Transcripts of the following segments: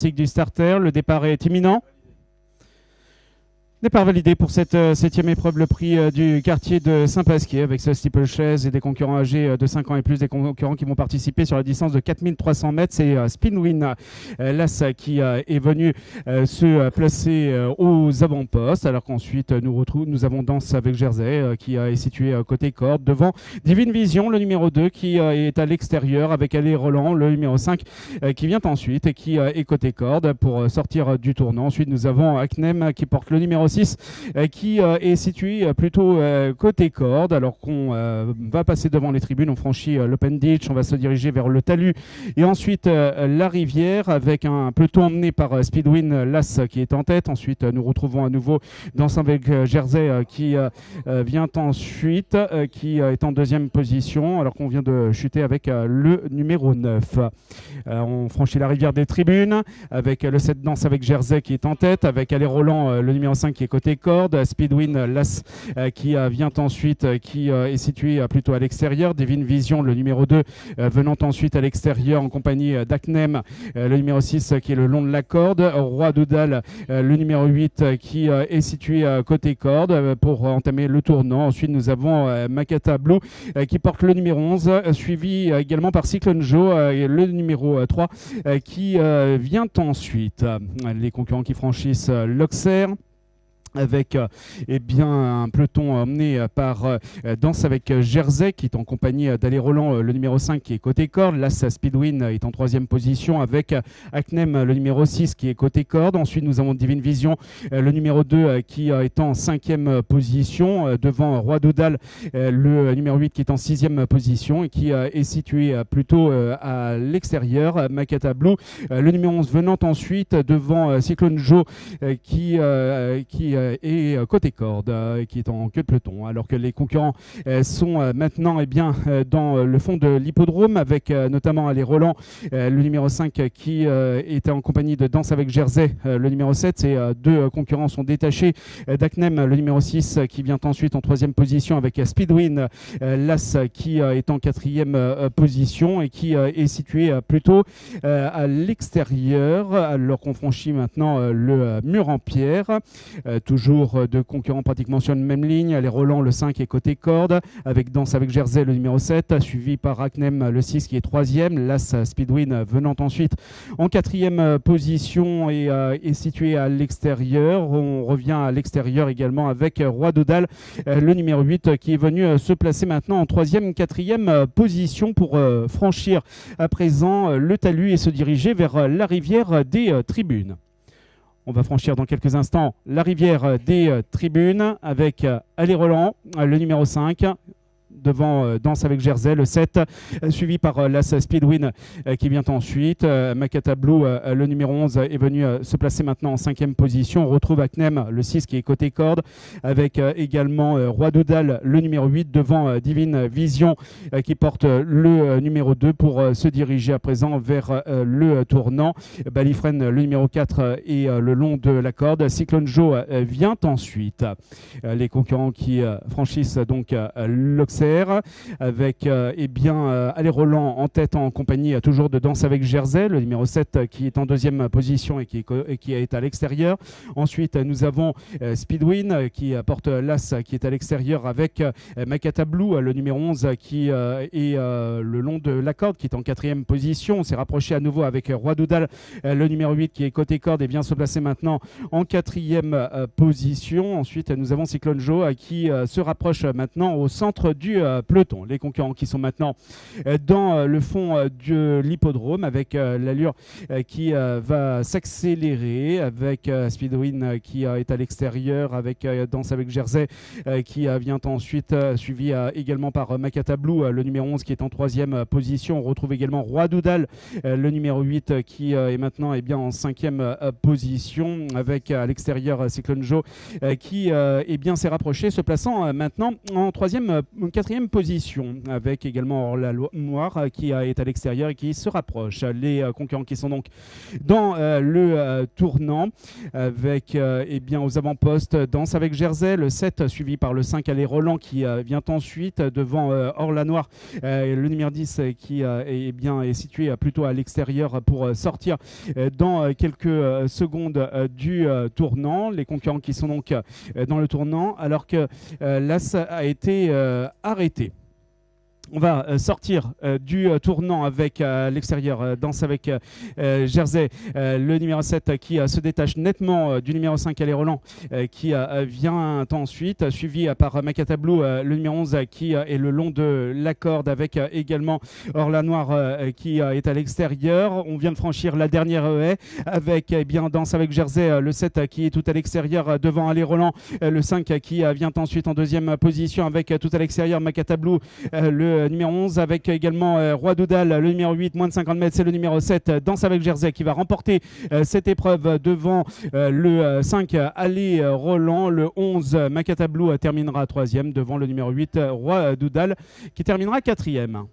Du starter, le départ est imminent. Départ validé pour cette septième épreuve, le prix du quartier de Saint-Pasquier avec ce steeplechase et des concurrents âgés de 5 ans et plus, des concurrents qui vont participer sur la distance de 4300 mètres. C'est Spinwin Lass qui est venu se placer aux avant-postes, alors qu'ensuite nous avons Danse avec Jersey qui est situé côté corde, devant Divine Vision, le numéro 2 qui est à l'extérieur avec Allé Roland, le numéro 5 qui vient ensuite et qui est côté corde pour sortir du tournant. Ensuite nous avons Acnem qui porte le numéro 6 qui est situé plutôt côté corde, alors qu'on va passer devant les tribunes, on franchit l'Open Ditch, on va se diriger vers le talus et ensuite la rivière avec un peloton emmené par Speedwin Lass qui est en tête. Ensuite nous retrouvons à nouveau Danse avec Jersey qui vient ensuite, qui est en deuxième position alors qu'on vient de chuter avec le numéro 9. On franchit la rivière des tribunes avec le 7 Danse avec Jersey qui est en tête, avec Allé Roland le numéro 5 qui est côté corde, Speedwin Lass qui vient ensuite, qui est situé plutôt à l'extérieur, Divine Vision le numéro 2 venant ensuite à l'extérieur en compagnie d'Acnem le numéro 6 qui est le long de la corde, Roi Doudal le numéro 8 qui est situé côté corde pour entamer le tournant. Ensuite nous avons Makata Blue qui porte le numéro 11 suivi également par Cyclone Joe le numéro 3 qui vient ensuite. Les concurrents qui franchissent l'Auxerre avec un peloton emmené par Danse avec Jersey qui est en compagnie d'Allé Roland le numéro 5 qui est côté corde. Lass Speedwin est en troisième position avec Acnem le numéro 6 qui est côté corde. Ensuite nous avons Divine Vision le numéro 2 qui est en cinquième position devant Roi Doudal le numéro 8 qui est en sixième position et qui est situé plutôt à l'extérieur. Makata Blue le numéro 11 venant ensuite devant Cyclone Joe qui et côté corde qui est en queue de peloton, alors que les concurrents sont maintenant dans le fond de l'hippodrome avec notamment Allé Roland le numéro 5 qui était en compagnie de Danse avec Jersey le numéro 7. Ces deux concurrents sont détachés d'Acnem le numéro 6 qui vient ensuite en troisième position avec Speedwin Lass qui est en quatrième position et qui est situé plutôt à l'extérieur, alors qu'on franchit maintenant le mur en pierre. Toujours deux concurrents pratiquement sur une même ligne. Les Roland le 5 est côté corde avec Danse avec Jersey le numéro 7 suivi par Acnem le 6 qui est troisième. Lass Speedwin venant ensuite en quatrième position et est situé à l'extérieur. On revient à l'extérieur également avec Roi Doudal le numéro 8 qui est venu se placer maintenant en troisième, quatrième position pour franchir à présent le talus et se diriger vers la rivière des tribunes. On va franchir dans quelques instants la rivière des tribunes avec Allé Roland, le numéro 5, devant Danse avec Jersey, le 7, suivi par Lass Speedwin qui vient ensuite. Makata Blue, le numéro 11, est venu se placer maintenant en cinquième position. On retrouve Acnem, le 6, qui est côté corde, avec également Roi Doudal, le numéro 8, devant Divine Vision qui porte le numéro 2 pour se diriger à présent vers le tournant. Balifren, le numéro 4, est le long de la corde. Cyclone Joe vient ensuite. Les concurrents qui franchissent donc l'Auxerre avec Allé Roland en tête en compagnie toujours de Danse avec Jersey, le numéro 7 qui est en deuxième position et qui est à l'extérieur. Ensuite nous avons Speedwin qui porte Lass qui est à l'extérieur avec Makata Blue, le numéro 11 qui est le long de la corde qui est en quatrième position. On s'est rapproché à nouveau avec Roi Doudal, le numéro 8 qui est côté corde et vient se placer maintenant en quatrième position. Ensuite nous avons Cyclone Joe qui se rapproche maintenant au centre du peloton. Les concurrents qui sont maintenant dans le fond de l'hippodrome avec l'allure qui va s'accélérer avec Speedwin qui est à l'extérieur, avec Danse avec Jersey qui vient ensuite suivi également par Makata Blue, le numéro 11 qui est en troisième position. On retrouve également Roi Doudal, le numéro 8 qui est maintenant en cinquième position avec à l'extérieur Cyclone Joe qui s'est rapproché, se plaçant maintenant en quatrième quatrième position, avec également Orla-Noir qui est à l'extérieur et qui se rapproche. Les concurrents qui sont donc dans le tournant, avec eh bien, aux avant-postes Danse avec Jersey, le 7 suivi par le 5 Allez Roland qui vient ensuite devant Orla-Noir, le numéro 10 qui est situé plutôt à l'extérieur pour sortir dans quelques secondes du tournant. Les concurrents qui sont donc dans le tournant alors que l'As a été arrêté. On va sortir du tournant avec l'extérieur, Danse avec Jersey, le numéro 7 qui se détache nettement du numéro 5 Allez Roland qui vient ensuite, suivi par Macata Blue, le numéro 11 qui est le long de la corde avec également Orla-Noir qui est à l'extérieur. On vient de franchir la dernière haie avec bien Danse avec Jersey, le 7 qui est tout à l'extérieur devant Allez Roland, le 5 qui vient ensuite en deuxième position avec tout à l'extérieur Macata Blue, le numéro 11 avec également Roi Doudal, le numéro 8, moins de 50 mètres, c'est le numéro 7, Danse avec Jersey qui va remporter cette épreuve devant le 5, Allez Roland, le 11, Macata Blue terminera 3e devant le numéro 8, Roi Doudal qui terminera 4e.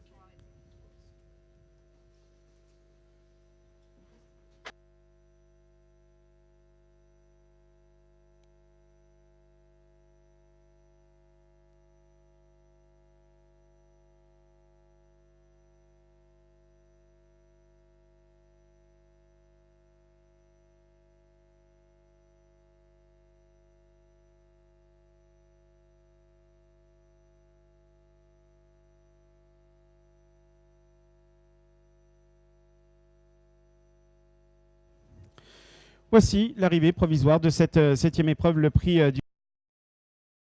Voici l'arrivée provisoire de cette 7e épreuve, le prix du